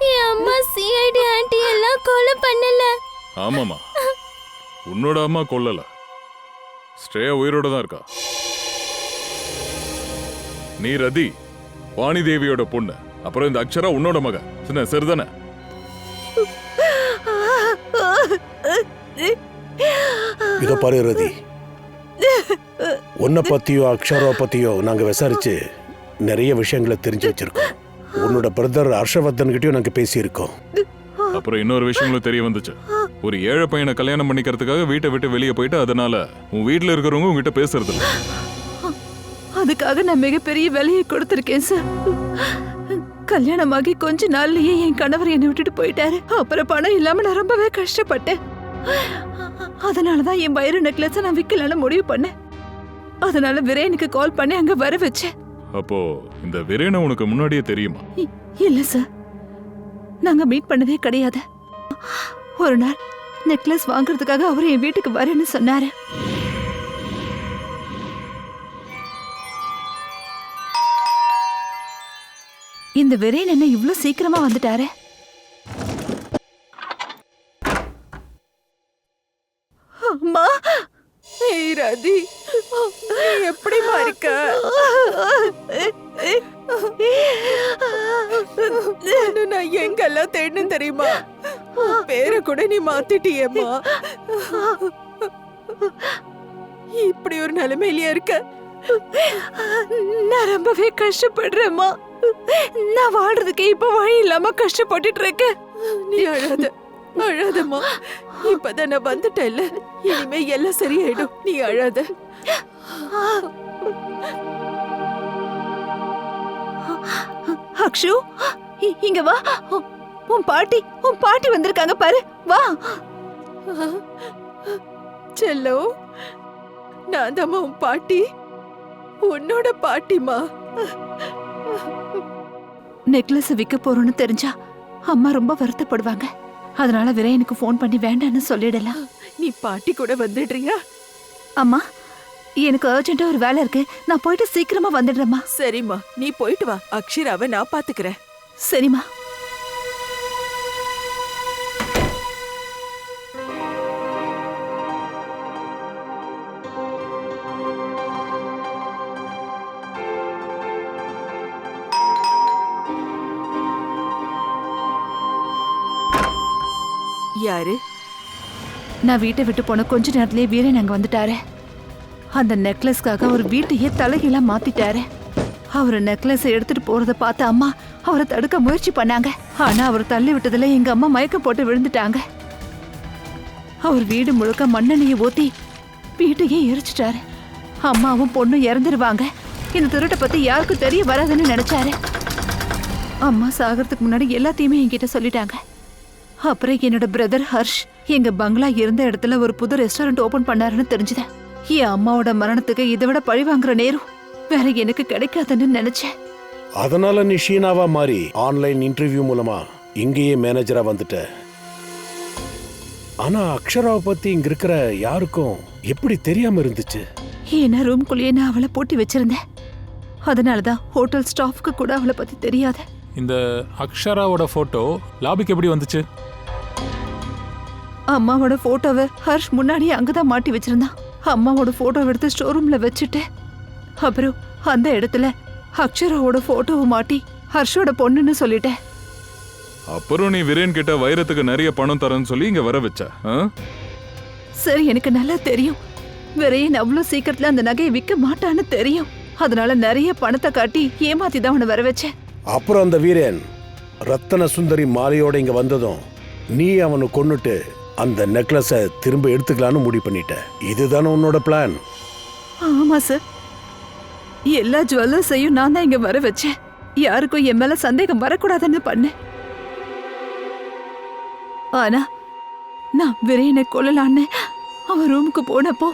[SPEAKER 5] என் அம்மா சிஐடி ஆண்டி எல்லாம் கொலை பண்ணல.
[SPEAKER 11] ஆமாமா, உன்னோட அம்மா கொல்லல. ஸ்ரேயா உயிரோட தான் இருக்கா. நீ ரதி, வாணி தேவியோட பொண்ணு. அப்புறம் இந்த அக்ஷரா உன்னோட மக. சரிதானே?
[SPEAKER 12] இதோ பாரு ரதி, உன்னை பத்தியோ அக்ஷரா பத்தியோ நாங்க விசாரிச்சு நிறைய விஷயங்களை தெரிஞ்சு வச்சிருக்கோம். உன்னோட பிரதர் ஹர்ஷவர்தன் கிட்டயும் நாங்க பேசியிருக்கோம்.
[SPEAKER 11] அப்புறம் இன்னொரு விஷயங்களும் தெரிய வந்துச்சு. ஒரு ஏழை பையனை கல்யாணம் பண்ணிக்கிறதுக்காக வீட்டை விட்டு வெளியே போயிட்டு, அதனால உன் வீட்டுல இருக்கிறவங்க உங்ககிட்ட பேசுறது இல்ல.
[SPEAKER 4] அதுக்காக நான் மிகப்பெரிய விலையை கொடுத்திருக்கேன் சார். கல்யாணமாகி கொஞ்ச நாள்லயே என் கணவர் என்னை விட்டுட்டு போயிட்டாரு. அப்புறம் பணம் இல்லாம நான் ரொம்பவே கஷ்டப்பட்டேன். அதனாலதான் என் வைர நெக்லஸை நான் விக்கலான்னு முடிவு பண்ணேன். அதனால வீரேனுக்கு கால் பண்ணி அங்க வர வச்சேன்.
[SPEAKER 11] அப்போ இந்த வீரேனை உனக்கு முன்னாடியே தெரியுமா?
[SPEAKER 4] இல்ல சார், நாங்க மீட் பண்ணதே கிடையாது. ஒரு நாள் நெக்லஸ் வாங்குறதுக்காக அவர் என் வீட்டுக்கு வரேன்னு சொன்னாரு. இந்த வீரேன் என்ன இவ்ளோ சீக்கிரமா வந்துட்டாரு? அம்மா, ரதி, எப்படிமா இருக்க? நான் எங்கெல்லாம் தேடணும் தெரியுமா? பேரை கூட நீ மாத்திட்டியம்மா. இப்படி ஒரு நிலைமையில இருக்க நான் ரொம்பவே கஷ்டப்படுறேம்மா. நான் வாழ்றதுக்கு இப்ப வழி இல்லாம கஷ்டப்பட்டுட்டு இருக்கேன். நீ அழாத, அழாதம்மா. இப்பதான் நான் வந்துட்டேன்ல, இனிமே எல்லாம் சரியாயிடும். நீ அழாத. அக்ஷு, இங்க வா. உன் பாட்டி வந்திருக்காங்க பாரு. வா செல்லோ, நான் தான் உன் பாட்டி, உன்னோட பாட்டிமா. நெக்லஸ் விற்க போறோம்னு தெரிஞ்சா அம்மா ரொம்ப வருத்தப்படுவாங்க. அதனால வீரேனுக்கு ஃபோன் பண்ணி வேண்டான்னு சொல்லிடலாம். நீ பாட்டி கூட வந்துடுறியா? அம்மா, எனக்கு அர்ஜென்ட்டா ஒரு வேலை இருக்கு. நான் போயிட்டு சீக்கிரமா வந்துடுறேம்மா. சரிம்மா, நீ போயிட்டு வா. அக்ஷராவை நான் பாத்துக்கிறேன். சரிம்மா. யாரு? நான் வீட்டை விட்டு போன கொஞ்ச நேரத்திலே வீரன் அங்க வந்துட்டாரு. அந்த நெக்லஸ்க்காக அவர் வீட்டையே தலைகீழா மாத்திட்டாரு. அவர் நெக்லஸ் எடுத்துட்டு போறத பார்த்த அம்மா அவரை தடுக்க முயற்சி பண்ணாங்க. ஆனா அவர் தள்ளி விட்டதுல எங்க அம்மா மயக்கம் போட்டு விழுந்துட்டாங்க. அவர் வீடு முழுக்க மண்ணெண்ணெயை ஊத்தி வீட்டையே எரிச்சிட்டாரு. அம்மாவும் பொண்ணும் இறந்துருவாங்க. இந்த திருட்டை பத்தி யாருக்கும் தெரிய வராதுன்னு நினைச்சாரு. அம்மா சாகிறதுக்கு முன்னாடி எல்லாத்தையுமே என்கிட்ட சொல்லிட்டாங்க. அப்புறம் என்னோட பிரதர் ஹர்ஷ் எங்க பங்களா இருந்த இடத்துல ஒரு புது ரெஸ்டாரண்ட் ஓபன் பண்ணாருன்னு தெரிஞ்சுது. என் அம்மாவோட மரணத்துக்கு இதை விட பழி வாங்குற நேரம் வேற எனக்கு கிடைக்காதுன்னு நினைச்சேன்.
[SPEAKER 12] அதனால நீ ஷீனாவா மாறி ஆன்லைன் இன்டர்வியூ மூலமா இங்கேயே மேனேஜரா வந்துட்ட. ஆனா அக்ஷராவை பத்தி இங்க இருக்கிற யாருக்கும் எப்படி தெரியாம இருந்துச்சு?
[SPEAKER 4] ஏன்னா ரூம்குள்ளேயே நான் அவளை பூட்டி வச்சிருந்தேன். அதனாலதான் ஹோட்டல் ஸ்டாஃப்க்கு கூட அவளை பத்தி தெரியாது.
[SPEAKER 10] இந்த அக்ஷராவோட போட்டோ லாபிக்கு எப்படி வந்துச்சு?
[SPEAKER 4] அம்மாவோட போட்டோவை ஹர்ஷ் முன்னாடியே அங்கதான் மாட்டி வச்சிருந்தான். அம்மாவோட போட்டோவை எடுத்து ஸ்டோர் ரூம்ல வச்சுட்டு அப்புறம் அந்த இடத்துல அக்ஷராவோட போட்டோவை மாட்டி ஹர்ஷோட பொண்ணுன்னு சொல்லிட்டேன்.
[SPEAKER 11] அப்புறம் நீ வீரன் கிட்ட வைரத்துக்கு நிறைய பணம் தரேன்னு சொல்லி இங்க வர வச்ச.
[SPEAKER 4] சரி, எனக்கு நல்லா தெரியும் வீரன் அவ்வளவு சீக்கிரத்துல அந்த நகையை விற்க மாட்டான்னு தெரியும். அதனால நிறைய பணத்தை காட்டி ஏமாத்தி தான் அவனை வர வச்சேன்.
[SPEAKER 12] அப்புறம் அந்த வீரன் ரத்தன சுந்தரி மாலையோட இங்க வந்ததும் நீ அவனை கொன்னுட்டு அந்த நெக்லஸை திரும்ப எடுத்துக்கலான்னு முடிவு பண்ணிட்ட. இதுதானே உன்னோட பிளான்?
[SPEAKER 4] ஆமா சார், எல்லா ஜுவல்லர்ஸையும் நான் தான் இங்க வர வச்சேன். யாருக்கும் என் மேல சந்தேகம் வரக்கூடாதுன்னு பண்ணேன். ஆனா நான் வீரனை கொல்லலான்னு அவன் ரூமுக்கு போனப்போ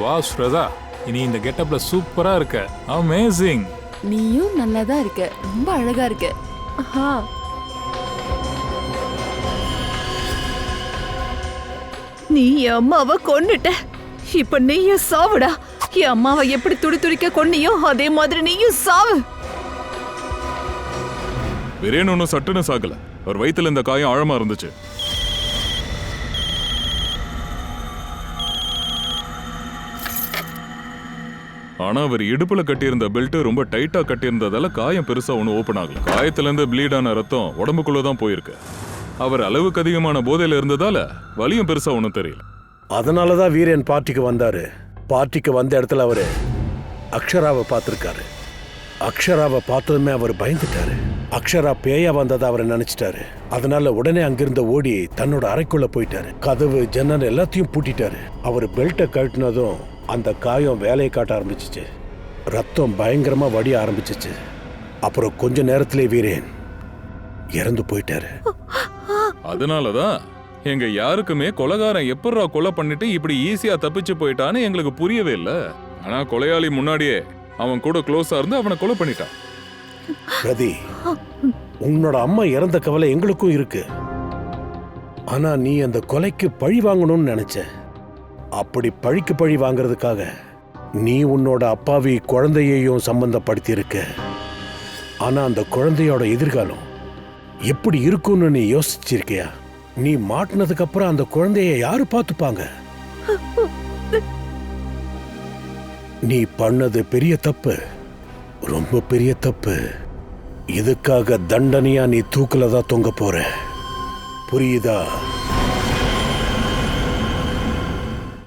[SPEAKER 10] வா ஸ்ரதா, இனி இந்த கெட்டப்ல சூப்பரா இருக்க. அமேசிங்.
[SPEAKER 1] நீயும் நல்லாதான் இருக்க, ரொம்ப அழகா இருக்க.
[SPEAKER 4] நீ என் அம்மாவை கொன்னுட்ட. இப்ப நீயும் சாவுடா. என் அம்மாவை எப்படி துடி துடிக்க கொன்னியோ அதே மாதிரி நீயும் சாவு.
[SPEAKER 11] வீரன் ஒன்னும் சட்டுன்னு சாகல. அவர் வயித்துல இந்த காயம் ஆழமா இருந்துச்சு. ஆனா அவர் இடுப்புல கட்டியிருந்த பெல்ட் ரொம்ப டைட்டா கட்டியிருந்ததால காயம் பெருசா ஒன்னும் ஓபன் ஆகல. காயத்துல இருந்து ப்ளீட் ஆன ரத்தம் உடம்புக்குள்ளதான் போயிருக்கு. அவர் அளவுக்கு அதிகமான போதையில இருந்ததால வலியும் பெருசா ஒன்னும் தெரியல.
[SPEAKER 12] அதனாலதான் வீரன் பார்ட்டிக்கு வந்தாரு. பார்ட்டிக்கு வந்த இடத்துல அவரு அக்ஷராவை பார்த்திருக்காரு. அக்ஷராவை பார்த்ததுமே அவர் பயந்துட்டாரு. அக்ஷரா பேயா வந்ததை அவரை நினைச்சிட்டாரு. அதனால உடனே அங்கிருந்த ஓடி தன்னோட அறைக்குள்ள போயிட்டாரு. கதவு ஜன்னல் எல்லாத்தையும் பூட்டிட்டாரு. அவர் பெல்ட்டை கழட்டினதும் அந்த காயம் வேலையை காட்ட ஆரம்பிச்சிச்சு. ரத்தம் பயங்கரமா வடிய ஆரம்பிச்சிச்சு. அப்புறம் கொஞ்ச நேரத்திலே வீரன் இறந்து போயிட்டாரு.
[SPEAKER 11] அதனாலதான் எங்க யாருக்குமே கொலைகாரன் எப்படா கொலை பண்ணிட்டு இப்படி ஈஸியா தப்பிச்சு போயிட்டான்னு எங்களுக்கு புரியவே இல்லை. ஆனா கொலையாளி முன்னாடியே அவன் கூட க்ளோஸா இருந்து அவனை கொலை பண்ணிட்டான்.
[SPEAKER 12] பிரதி, உன்னோட அம்மா இறந்த கவலை எங்களுக்கும் இருக்கு. ஆனா நீ அந்த கொலைக்கு பழி வாங்கணும்னு நினைச்ச. அப்படி பழிக்கு பழி வாங்குறதுக்காக நீ உன்னோட அப்பாவி குழந்தையையும் சம்பந்தப்படுத்தி இருக்க. ஆனா அந்த குழந்தையோட எதிர்காலம் எப்படி இருக்கும்னு நீ யோசிச்சிருக்கியா? நீ மாட்டினதுக்கு அப்புறம் அந்த குழந்தைய யாரு பார்த்துப்பாங்க? நீ பண்ணது பெரிய தப்பு, ரொம்ப பெரிய தப்பு. இதுக்காக தண்டனையா நீ தூக்குல தான் தொங்க போற. புரியுதா?